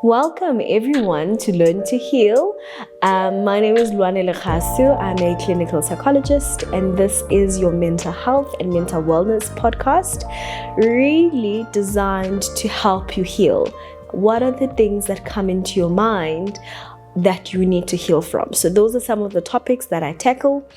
Welcome everyone to Learn to Heal. My name is Lwanele Khasu. I'm a clinical psychologist, and this is your mental health and mental wellness podcast, really designed to help you heal. What are the things that come into your mind that you need to heal from? So those are some of the topics that I tackle.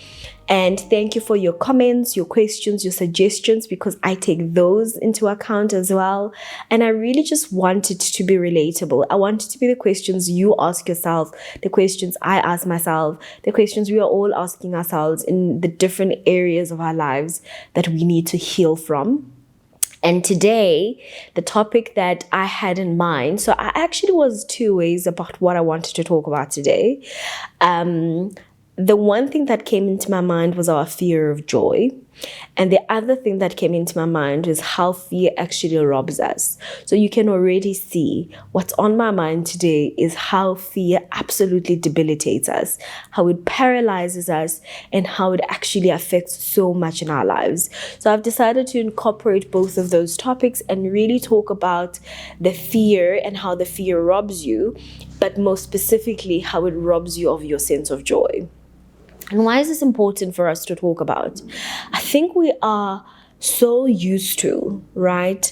And thank you for your comments, your questions, your suggestions, because I take those into account as well. And I really just want it to be relatable. I want it to be the questions you ask yourself, the questions I ask myself, the questions we are all asking ourselves in the different areas of our lives that we need to heal from. And today, the topic that I had in mind, so I actually was two ways about what I wanted to talk about today. The one thing that came into my mind was our fear of joy. And the other thing that came into my mind is how fear actually robs us. So you can already see what's on my mind today is how fear absolutely debilitates us, how it paralyzes us, and how it actually affects so much in our lives. So I've decided to incorporate both of those topics and really talk about the fear and how the fear robs you, but more specifically, how it robs you of your sense of joy. And why is this important for us to talk about? I think we are so used to, right?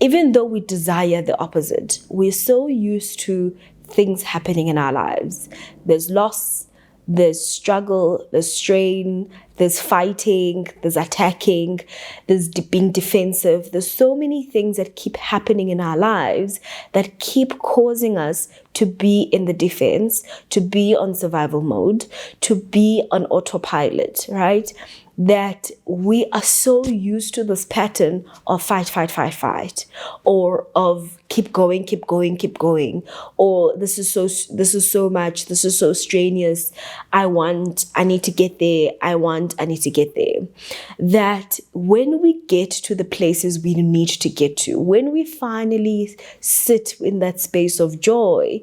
Even though we desire the opposite, we're so used to things happening in our lives. There's loss, there's struggle, there's strain, there's fighting, there's attacking, there's being defensive. There's so many things that keep happening in our lives that keep causing us to be in the defense, to be on survival mode, to be on autopilot, right? That we are so used to this pattern of fight, or of keep going, or this is so much, this is so strenuous, I need to get there, I need to get there. That when we get to the places we need to get to, when we finally sit in that space of joy,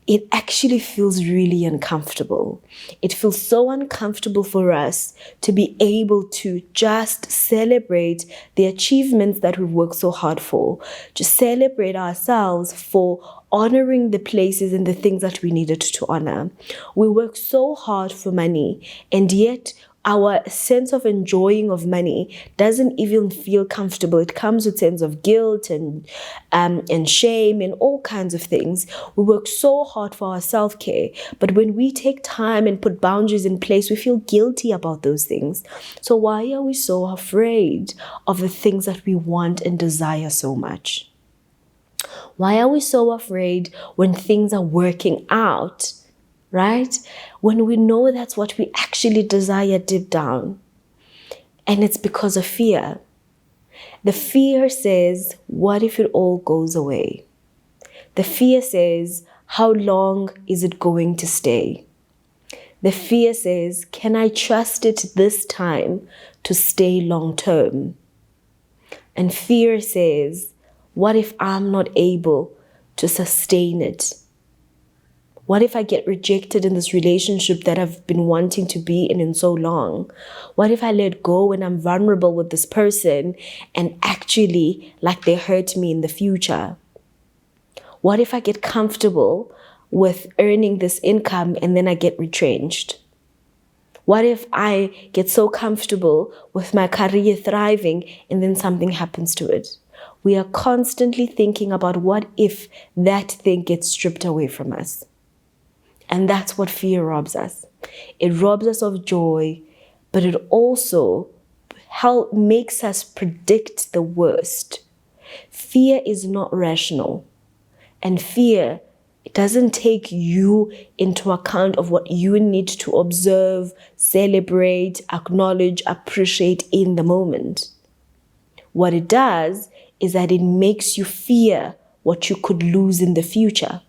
it actually feels really uncomfortable. It feels so uncomfortable for us to be able to just celebrate the achievements that we've worked so hard for, to celebrate ourselves for honoring the places and the things that we needed to honor. We work so hard for money, and yet our sense of enjoying of money doesn't even feel comfortable. It comes with sense of guilt and shame and all kinds of things. We work so hard for our self-care, but when we take time and put boundaries in place, we feel guilty about those things. So why are we so afraid of the things that we want and desire so much? Why are we so afraid when things are working out, right? When we know that's what we actually desire deep down. And it's because of fear. The fear says, what if it all goes away? The fear says, how long is it going to stay? The fear says, can I trust it this time to stay long term? And fear says, what if I'm not able to sustain it? What if I get rejected in this relationship that I've been wanting to be in so long? What if I let go and I'm vulnerable with this person and actually like they hurt me in the future? What if I get comfortable with earning this income and then I get retrenched? What if I get so comfortable with my career thriving and then something happens to it? We are constantly thinking about what if that thing gets stripped away from us. And that's what fear robs us. It robs us of joy, but it also makes us predict the worst. Fear is not rational. And fear, it doesn't take you into account of what you need to observe, celebrate, acknowledge, appreciate in the moment. What it does is that it makes you fear what you could lose in the future.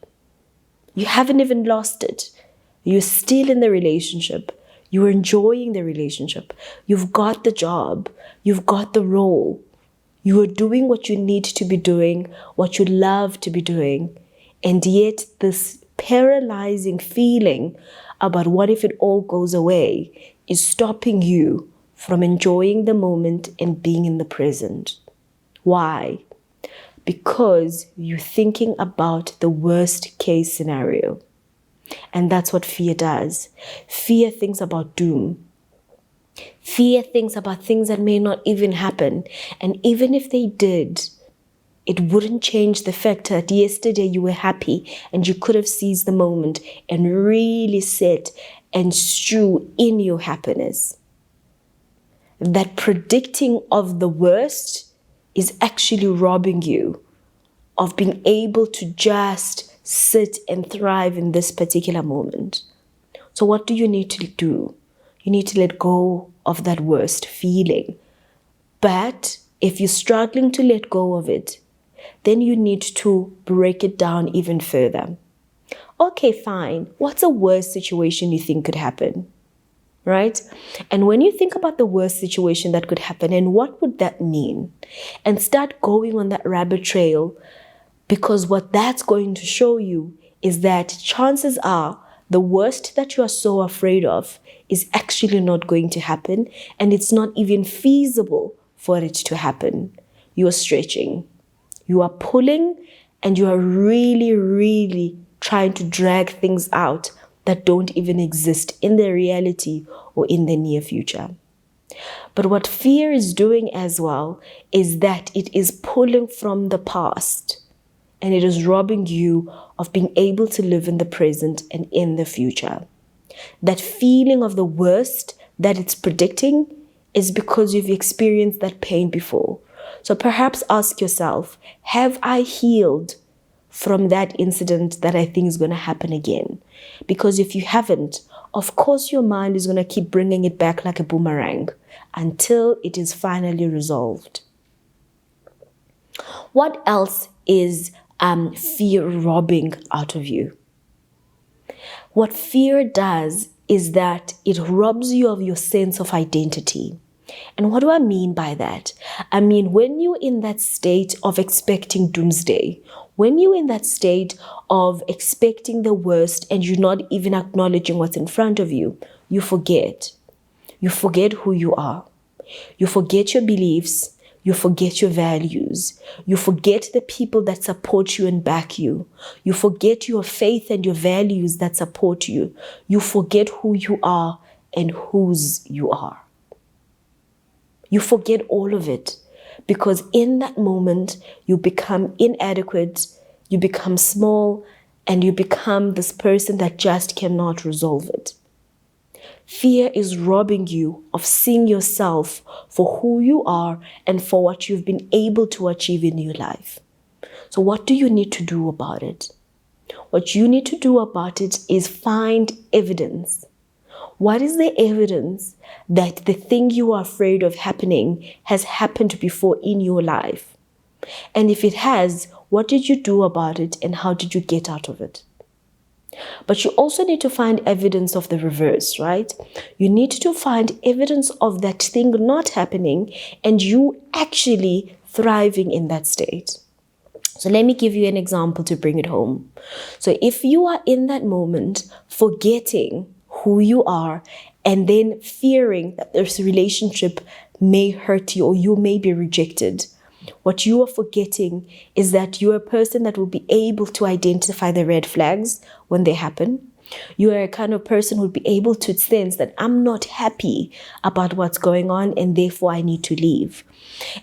You haven't even lost it. You're still in the relationship. You're enjoying the relationship. You've got the job. You've got the role. You are doing what you need to be doing, what you love to be doing. And yet this paralyzing feeling about what if it all goes away is stopping you from enjoying the moment and being in the present. Why? because you're thinking about the worst case scenario. And that's what fear does. Fear thinks about doom. Fear thinks about things that may not even happen. And even if they did, it wouldn't change the fact that yesterday you were happy and you could have seized the moment and really sit and stew in your happiness. That predicting of the worst is actually robbing you of being able to just sit and thrive in this particular moment. So what do you need to do? You need to let go of that worst feeling. But if you're struggling to let go of it, then you need to break it down even further. Okay, fine. What's a worst situation you think could happen? Right? And when you think about the worst situation that could happen and what would that mean? And start going on that rabbit trail, because what that's going to show you is that chances are the worst that you are so afraid of is actually not going to happen, and it's not even feasible for it to happen. You are stretching. You are pulling, and you are really, really trying to drag things out that don't even exist in the reality or in the near future. But what fear is doing as well is that it is pulling from the past, and it is robbing you of being able to live in the present and in the future. That feeling of the worst that it's predicting is because you've experienced that pain before. So perhaps ask yourself, have I healed from that incident that I think is going to happen again? Because if you haven't, of course your mind is going to keep bringing it back like a boomerang until it is finally resolved. What else is fear robbing out of you? What fear does is that it robs you of your sense of identity. And what do I mean by that? I mean, when you're in that state of expecting doomsday, when you're in that state of expecting the worst and you're not even acknowledging what's in front of you, you forget. You forget who you are. You forget your beliefs. You forget your values. You forget the people that support you and back you. You forget your faith and your values that support you. You forget who you are and whose you are. You forget all of it, because in that moment, you become inadequate, you become small, and you become this person that just cannot resolve it. Fear is robbing you of seeing yourself for who you are and for what you've been able to achieve in your life. So what do you need to do about it? What you need to do about it is find evidence. What is the evidence that the thing you are afraid of happening has happened before in your life? And if it has, what did you do about it and how did you get out of it? But you also need to find evidence of the reverse, right? You need to find evidence of that thing not happening and you actually thriving in that state. So let me give you an example to bring it home. So if you are in that moment forgetting who you are and then fearing that this relationship may hurt you or you may be rejected, what you are forgetting is that you're a person that will be able to identify the red flags when they happen. You are a kind of person who will be able to sense that I'm not happy about what's going on and therefore I need to leave.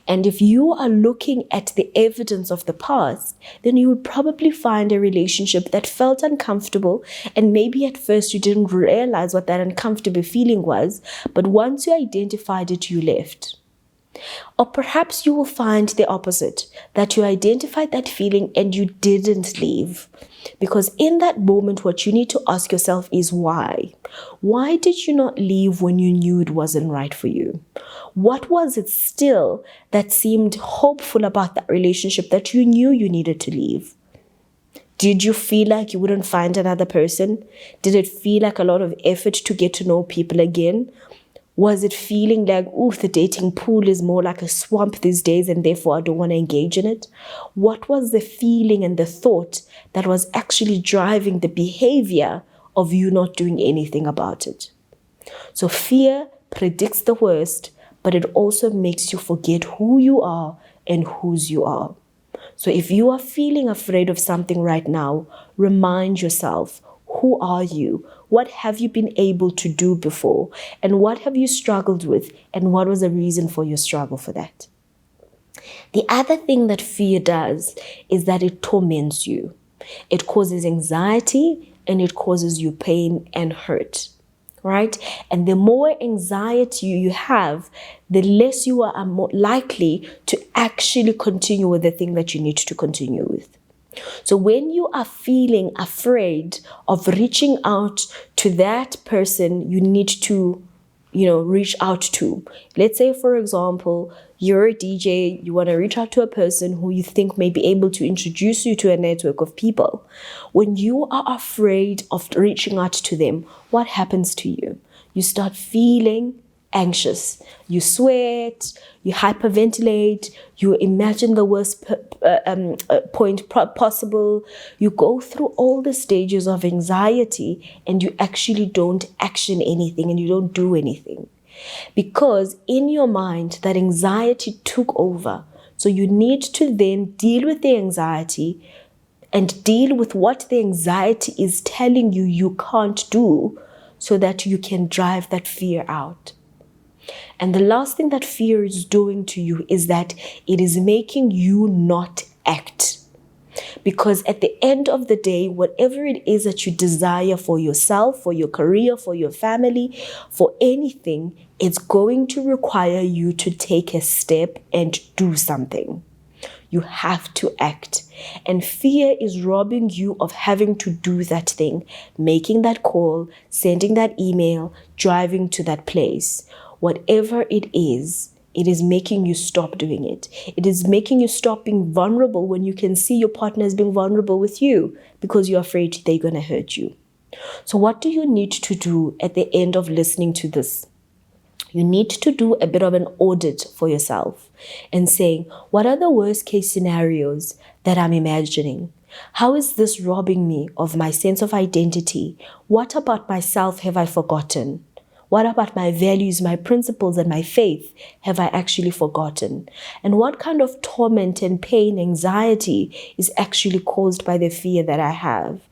And if you are looking at the evidence of the past, then you would probably find a relationship that felt uncomfortable, and maybe at first you didn't realize what that uncomfortable feeling was, but once you identified it, you left. Or perhaps you will find the opposite, that you identified that feeling and you didn't leave. Because in that moment, what you need to ask yourself is why? Why did you not leave when you knew it wasn't right for you? What was it still that seemed hopeful about that relationship that you knew you needed to leave? Did you feel like you wouldn't find another person? Did it feel like a lot of effort to get to know people again? Was it feeling like, the dating pool is more like a swamp these days and therefore I don't want to engage in it? What was the feeling and the thought that was actually driving the behavior of you not doing anything about it? So fear predicts the worst, but it also makes you forget who you are and whose you are. So if you are feeling afraid of something right now, remind yourself, who are you? What have you been able to do before? And what have you struggled with? And what was the reason for your struggle for that? The other thing that fear does is that it torments you. It causes anxiety and it causes you pain and hurt, right? And the more anxiety you have, the less you are more likely to actually continue with the thing that you need to continue with. So when you are feeling afraid of reaching out to that person you need to, reach out to. Let's say, for example, you're a DJ, you want to reach out to a person who you think may be able to introduce you to a network of people. When you are afraid of reaching out to them, what happens to you? You start feeling anxious. You sweat, you hyperventilate, you imagine the worst point possible. You go through all the stages of anxiety and you actually don't action anything and you don't do anything. Because in your mind, that anxiety took over. So you need to then deal with the anxiety and deal with what the anxiety is telling you you can't do so that you can drive that fear out. And the last thing that fear is doing to you is that it is making you not act. Because at the end of the day, whatever it is that you desire for yourself, for your career, for your family, for anything, it's going to require you to take a step and do something. You have to act. And fear is robbing you of having to do that thing, making that call, sending that email, driving to that place. Whatever it is making you stop doing it. It is making you stop being vulnerable when you can see your partner is being vulnerable with you because you're afraid they're going to hurt you. So what do you need to do at the end of listening to this? You need to do a bit of an audit for yourself and saying, what are the worst case scenarios that I'm imagining? How is this robbing me of my sense of identity? What about myself have I forgotten? What about my values, my principles, and my faith have I actually forgotten? And what kind of torment and pain, anxiety is actually caused by the fear that I have?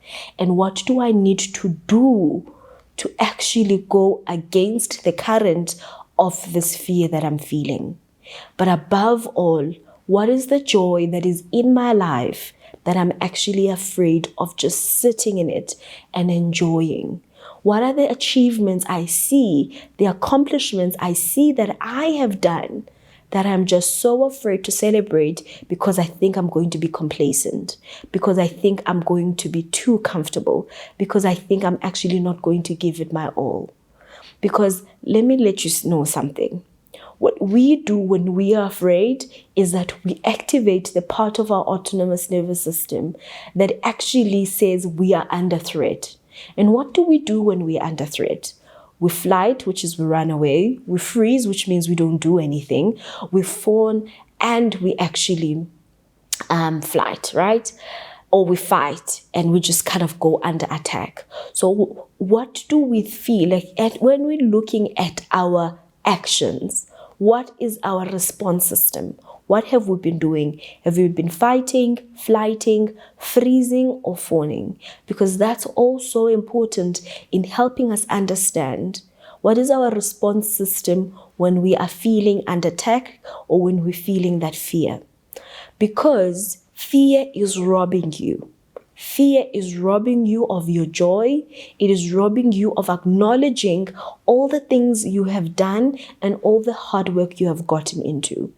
And what do I need to do to actually go against the current of this fear that I'm feeling? But above all, what is the joy that is in my life that I'm actually afraid of just sitting in it and enjoying? What are the achievements I see, the accomplishments I see that I have done that I'm just so afraid to celebrate because I think I'm going to be complacent, because I think I'm going to be too comfortable, because I think I'm actually not going to give it my all? Because let me let you know something. What we do when we are afraid is that we activate the part of our autonomous nervous system that actually says we are under threat. And what do we do when we're under threat? We flight, which is we run away. We freeze, which means we don't do anything. We fawn, and we actually flight, right? Or we fight, and we just kind of go under attack. So what do we feel like when we're looking at our actions? What is our response system? What have we been doing? Have we been fighting, flighting, freezing, or fawning? Because that's also important in helping us understand what is our response system when we are feeling under attack or when we're feeling that fear. Because fear is robbing you. Fear is robbing you of your joy. It is robbing you of acknowledging all the things you have done and all the hard work you have gotten into.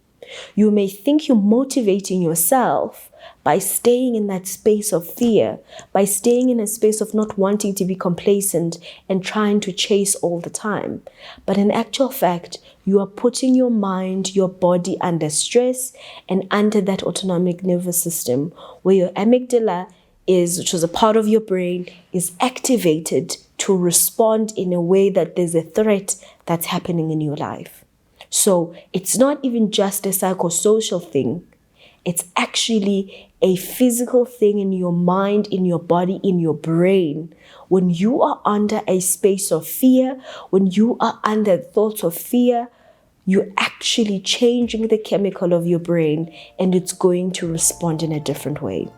You may think you're motivating yourself by staying in that space of fear, by staying in a space of not wanting to be complacent and trying to chase all the time. But in actual fact, you are putting your mind, your body under stress and under that autonomic nervous system where your amygdala which is a part of your brain, is activated to respond in a way that there's a threat that's happening in your life. So it's not even just a psychosocial thing. It's actually a physical thing in your mind, in your body, in your brain. When you are under a space of fear, when you are under thoughts of fear, you're actually changing the chemical of your brain, and it's going to respond in a different way.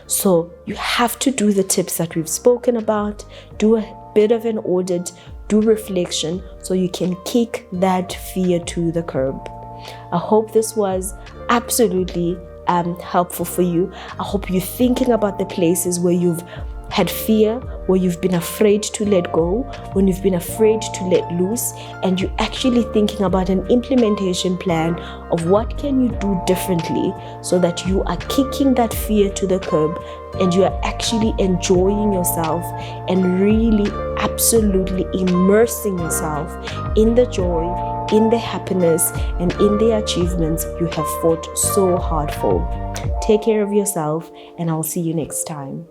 So you have to do the tips that we've spoken about, do a bit of an audit, do reflection, so you can kick that fear to the curb. I hope this was absolutely helpful for you. I hope you're thinking about the places where you've had fear, where you've been afraid to let go, when you've been afraid to let loose, and you're actually thinking about an implementation plan of what can you do differently so that you are kicking that fear to the curb and you are actually enjoying yourself and really absolutely immersing yourself in the joy, in the happiness, and in the achievements you have fought so hard for. Take care of yourself, and I'll see you next time.